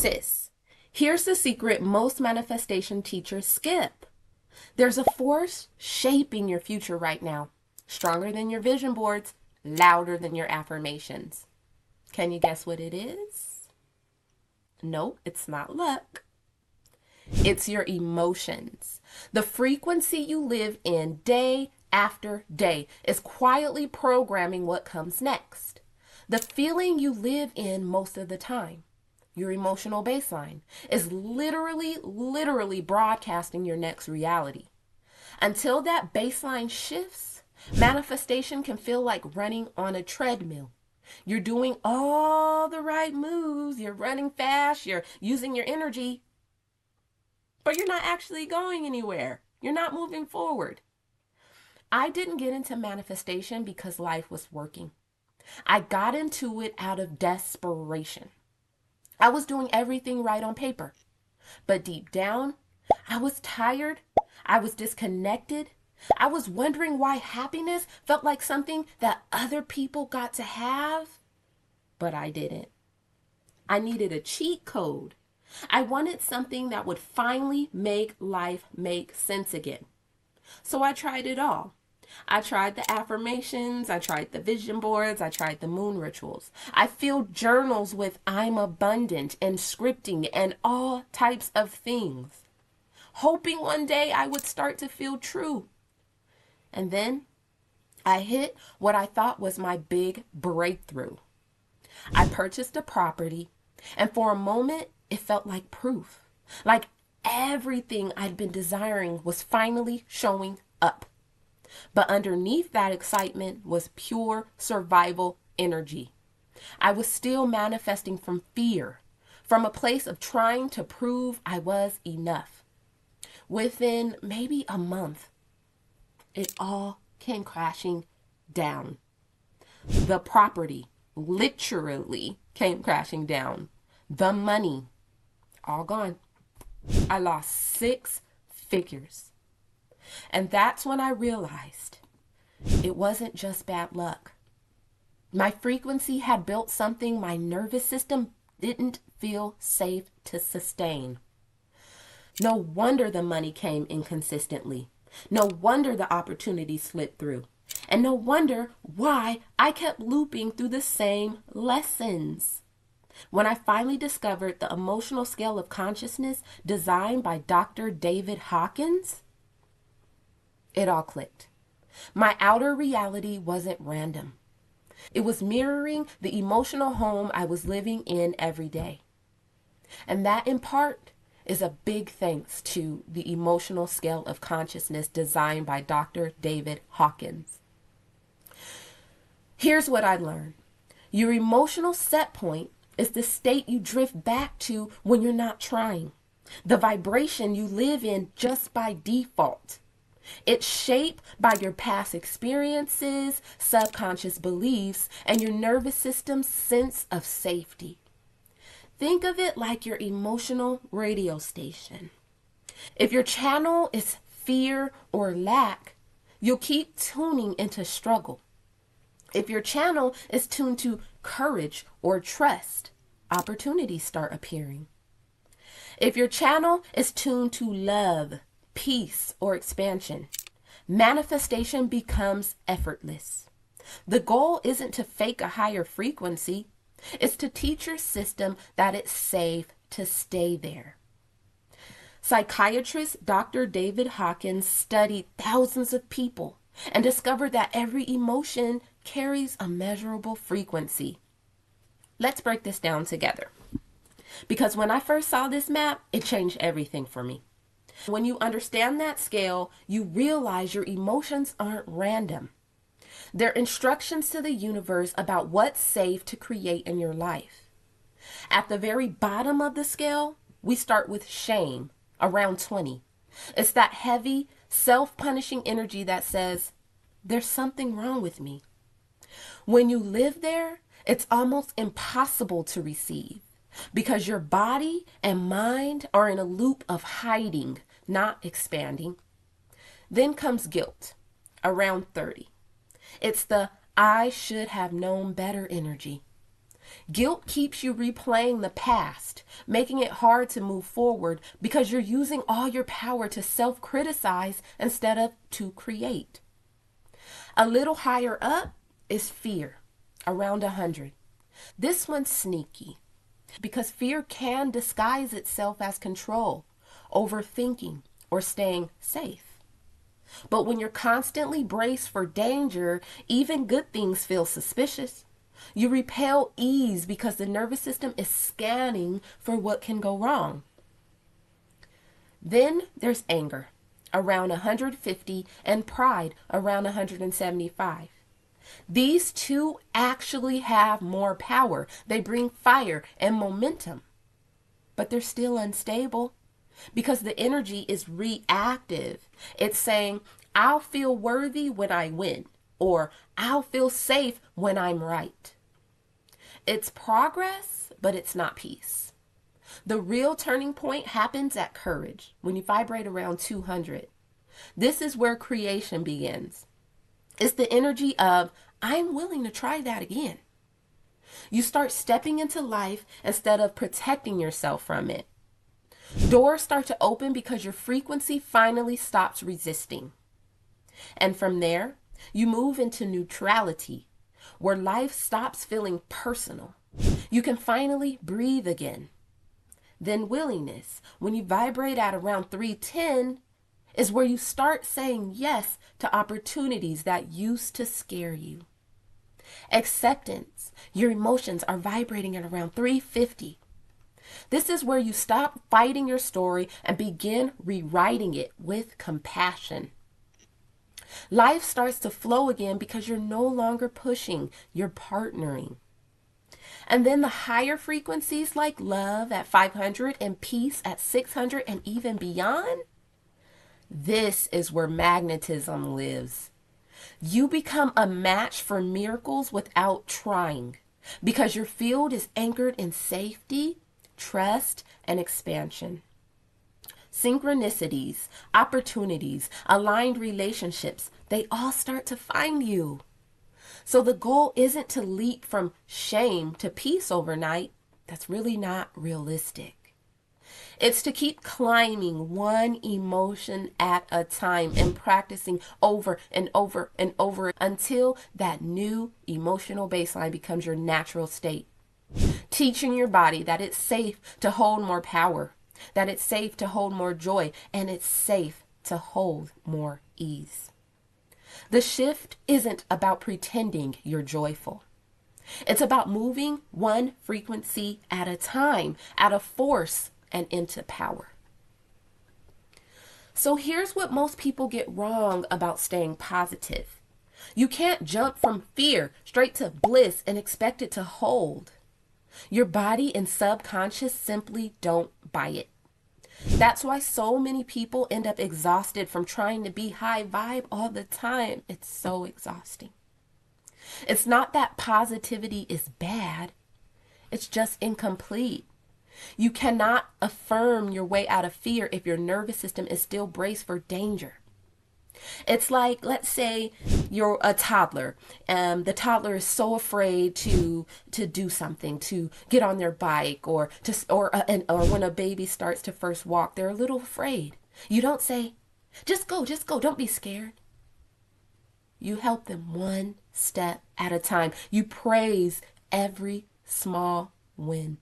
Sis, here's the secret most manifestation teachers skip. There's a force shaping your future right now, stronger than your vision boards, louder than your affirmations. Can you guess what it is? No, it's not luck. It's your emotions. The frequency you live in day after day is quietly programming what comes next. The feeling you live in most of the time, your emotional baseline, is literally broadcasting your next reality. Until that baseline shifts, manifestation can feel like running on a treadmill. You're doing all the right moves, you're running fast, you're using your energy, but you're not actually going anywhere. You're not moving forward. I didn't get into manifestation because life was working. I got into it out of desperation. I was doing everything right on paper, but deep down, I was tired. I was disconnected. I was wondering why happiness felt like something that other people got to have, but I didn't. I needed a cheat code. I wanted something that would finally make life make sense again. So I tried it all. I tried the affirmations, I tried the vision boards, I tried the moon rituals. I filled journals with I'm abundant and scripting and all types of things, hoping one day I would start to feel true. And then I hit what I thought was my big breakthrough. I purchased a property, and for a moment, it felt like proof. Like everything I'd been desiring was finally showing up. But underneath that excitement was pure survival energy. I was still manifesting from fear, from a place of trying to prove I was enough. Within maybe a month, it all came crashing down. The property literally came crashing down. The money, all gone. I lost 6 figures. And that's when I realized it wasn't just bad luck. My frequency had built something my nervous system didn't feel safe to sustain. No wonder the money came inconsistently. No wonder the opportunity slipped through. And no wonder why I kept looping through the same lessons. When I finally discovered the emotional scale of consciousness designed by Dr. David Hawkins, it all clicked. My outer reality wasn't random. It was mirroring the emotional home I was living in every day. And that, in part, is a big thanks to the emotional scale of consciousness designed by Dr. David Hawkins. Here's what I learned. Your emotional set point is the state you drift back to when you're not trying. The vibration you live in just by default. It's shaped by your past experiences, subconscious beliefs, and your nervous system's sense of safety. Think of it like your emotional radio station. If your channel is fear or lack, you'll keep tuning into struggle. If your channel is tuned to courage or trust, opportunities start appearing. If your channel is tuned to love, peace, or expansion, manifestation becomes effortless. The goal isn't to fake a higher frequency. It's to teach your system that it's safe to stay there. Psychiatrist Dr. David Hawkins studied thousands of people and discovered that every emotion carries a measurable frequency. Let's break this down together. Because when I first saw this map, it changed everything for me. When you understand that scale, you realize your emotions aren't random. They're instructions to the universe about what's safe to create in your life. At the very bottom of the scale, we start with shame, around 20. It's that heavy, self-punishing energy that says, there's something wrong with me. When you live there, it's almost impossible to receive because your body and mind are in a loop of hiding, not expanding. Then comes guilt, around 30. It's the I should have known better energy. Guilt keeps you replaying the past, making it hard to move forward because you're using all your power to self-criticize instead of to create. A little higher up is fear, around 100. This one's sneaky because fear can disguise itself as control, overthinking, or staying safe. But when you're constantly braced for danger, even good things feel suspicious. You repel ease because the nervous system is scanning for what can go wrong. Then there's anger, around 150, and pride, around 175. These two actually have more power. They bring fire and momentum, but they're still unstable because the energy is reactive. It's saying, I'll feel worthy when I win, or I'll feel safe when I'm right. It's progress, but it's not peace. The real turning point happens at courage, when you vibrate around 200. This is where creation begins. It's the energy of, I'm willing to try that again. You start stepping into life instead of protecting yourself from it. Doors start to open because your frequency finally stops resisting. And from there, you move into neutrality, where life stops feeling personal. You can finally breathe again. Then willingness, when you vibrate at around 310, is where you start saying yes to opportunities that used to scare you. Acceptance, your emotions are vibrating at around 350. This is where you stop fighting your story and begin rewriting it with compassion. Life starts to flow again because you're no longer pushing, you're partnering. And then the higher frequencies like love at 500 and peace at 600 and even beyond, this is where magnetism lives. You become a match for miracles without trying because your field is anchored in safety, trust, and expansion. Synchronicities, opportunities, aligned relationships, they all start to find you. So the goal isn't to leap from shame to peace overnight. That's really not realistic. It's to keep climbing one emotion at a time and practicing over and over and over until that new emotional baseline becomes your natural state. Teaching your body that it's safe to hold more power, that it's safe to hold more joy, and it's safe to hold more ease. The shift isn't about pretending you're joyful. It's about moving one frequency at a time, out of force and into power. So here's what most people get wrong about staying positive. You can't jump from fear straight to bliss and expect it to hold. Your body and subconscious simply don't buy it. That's why so many people end up exhausted from trying to be high vibe all the time. It's so exhausting. It's not that positivity is bad. It's just incomplete. You cannot affirm your way out of fear if your nervous system is still braced for danger. It's like, let's say you're a toddler and the toddler is so afraid to do something, to get on their bike or when a baby starts to first walk, they're a little afraid. You don't say, just go, don't be scared. You help them one step at a time. You praise every small win.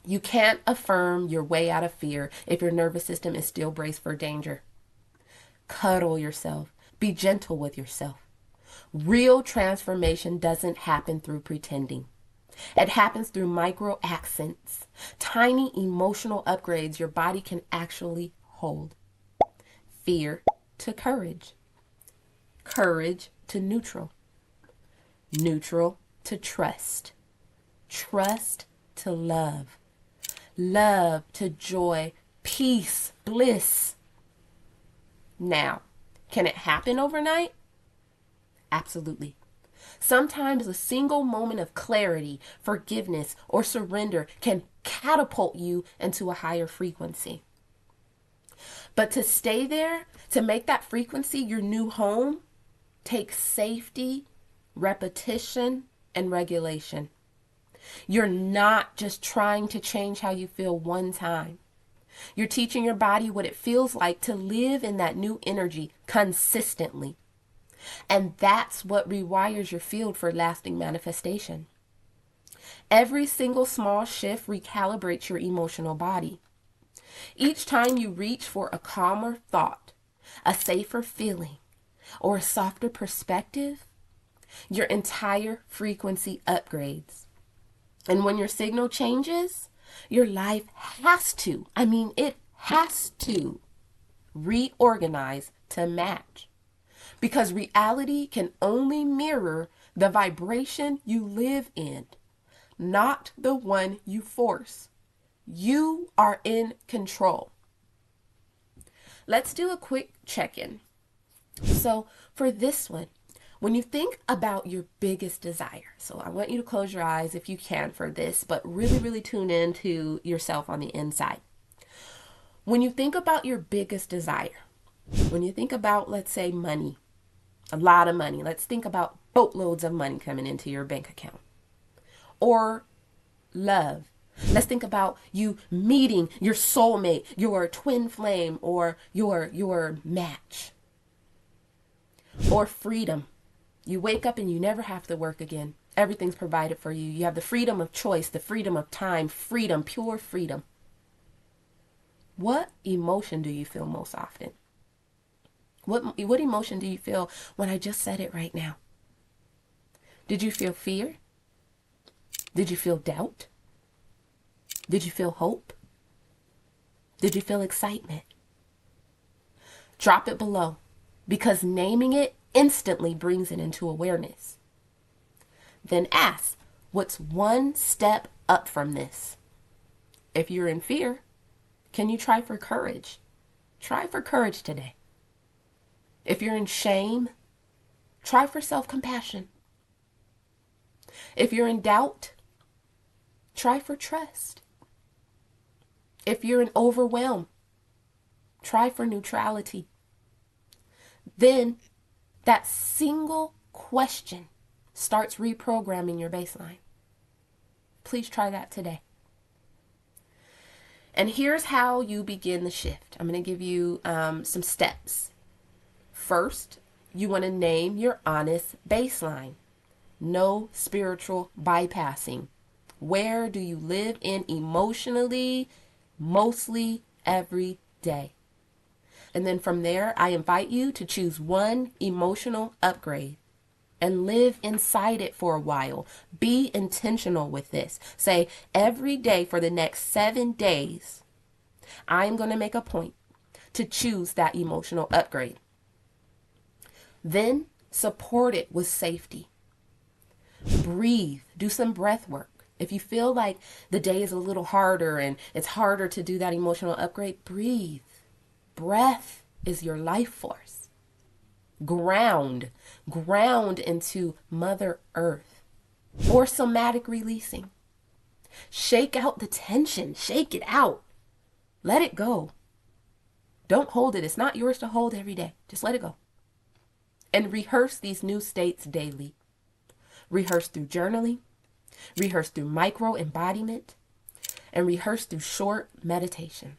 You can't affirm your way out of fear if your nervous system is still braced for danger. Cuddle yourself. Be gentle with yourself. Real transformation doesn't happen through pretending. It happens through micro accents, tiny emotional upgrades your body can actually hold. Fear to courage. Courage to neutral. Neutral to trust. Trust to love. Love to joy, peace, bliss. Now, can it happen overnight? Absolutely. Sometimes a single moment of clarity, forgiveness, or surrender can catapult you into a higher frequency. But to stay there, to make that frequency your new home, takes safety, repetition, and regulation. You're not just trying to change how you feel one time. You're teaching your body what it feels like to live in that new energy consistently. And that's what rewires your field for lasting manifestation. Every single small shift recalibrates your emotional body. Each time you reach for a calmer thought, a safer feeling, or a softer perspective, your entire frequency upgrades. And when your signal changes, your life it has to reorganize to match. Because reality can only mirror the vibration you live in, not the one you force. You are in control. Let's do a quick check-in. So for this one, when you think about your biggest desire, so I want you to close your eyes if you can for this, but really, really tune in to yourself on the inside. When you think about your biggest desire, when you think about, let's say, money, a lot of money, let's think about boatloads of money coming into your bank account, or love. Let's think about you meeting your soulmate, your twin flame, or your match. Or freedom. You wake up and you never have to work again. Everything's provided for you. You have the freedom of choice, the freedom of time, freedom, pure freedom. What emotion do you feel most often? What emotion do you feel when I just said it right now? Did you feel fear? Did you feel doubt? Did you feel hope? Did you feel excitement? Drop it below, because naming it instantly brings it into awareness. Then ask, what's one step up from this? If you're in fear, can you try for courage? Try for courage today. If you're in shame, try for self-compassion. If you're in doubt, try for trust. If you're in overwhelm, try for neutrality. Then that single question starts reprogramming your baseline. Please try that today. And here's how you begin the shift. I'm going to give you some steps. First, you want to name your honest baseline. No spiritual bypassing. Where do you live in emotionally, mostly every day? And then from there, I invite you to choose one emotional upgrade and live inside it for a while. Be intentional with this. Say, every day for the next 7 days, I'm going to make a point to choose that emotional upgrade. Then support it with safety. Breathe. Do some breath work. If you feel like the day is a little harder and it's harder to do that emotional upgrade, breathe. Breath is your life force. Ground into Mother Earth. Or somatic releasing. Shake out the tension. Shake it out. Let it go. Don't hold it. It's not yours to hold every day. Just let it go. And rehearse these new states daily. Rehearse through journaling. Rehearse through micro embodiment. And rehearse through short meditations.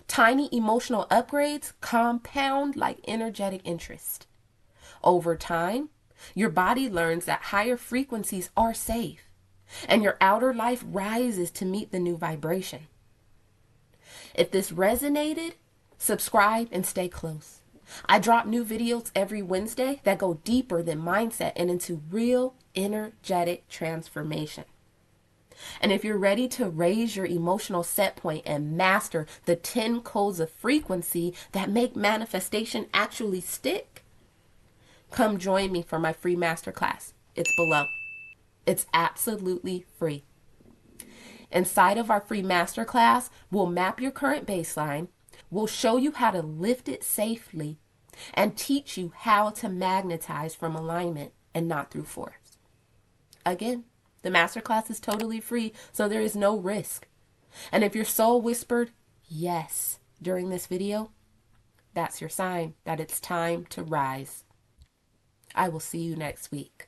Tiny emotional upgrades compound like energetic interest. Over time, your body learns that higher frequencies are safe, and your outer life rises to meet the new vibration. If this resonated, subscribe and stay close. I drop new videos every Wednesday that go deeper than mindset and into real energetic transformation. And if you're ready to raise your emotional set point and master the 10 codes of frequency that make manifestation actually stick, come join me for my free masterclass. It's below. It's absolutely free. Inside of our free masterclass, we'll map your current baseline, we'll show you how to lift it safely, and teach you how to magnetize from alignment and not through force. Again, the masterclass is totally free, so there is no risk. And if your soul whispered yes during this video, that's your sign that it's time to rise. I will see you next week.